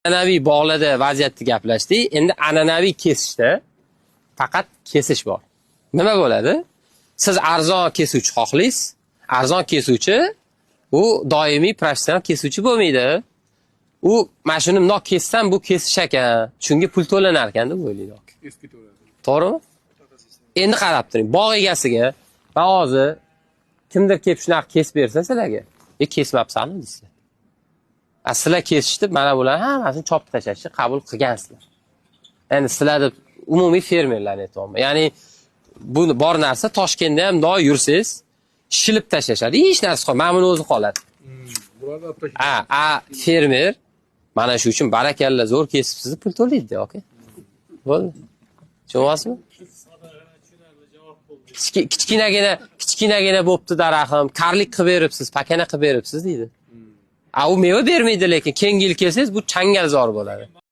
An'anaviy bog'larda vaziyatni gaplashdik. Endi an'anaviy kesishda faqat kesish bor. Nima bo'ladi? Siz arzon kesuvchi xohlaysiz. Arzon kesuvchi u doimiy professional kesuvchi bo'lmaydi. U mana shuni bundoq kessam bu kesish ekan. Shunga pul to'lanar ekan deb o'ylaydi. To'g'rimi? Endi qarab turing. Bog' egasiga va hozir kimdir kelib shunaqa kesib bersa sizlarga, kesmabsanmi deysizlar. Sizlar kesishdi, mana bularni hammasini chopib tashlashni qabul qilgansizlar. Endi sizlar deb umumiy fermerlarni aytayapman. Ya'ni bu bor narsa Toshkentda ham doim yursangiz, shilib tashlashadi. Hech narsa qolmaydi. Mana buni o'zi qoladi. Fermer mana shu uchun barakalla zo'r kesibsiz, pul to'laydi, aka. Bo'ldi. Tushunyapsizmi? Kichkinagina bo'pti daraxtim, karlik qilib beribsiz, pakana qilib beribsiz deydi. U meva bermaydi, lekin keyingi yil kelsangiz bu changalzor bo'ladi.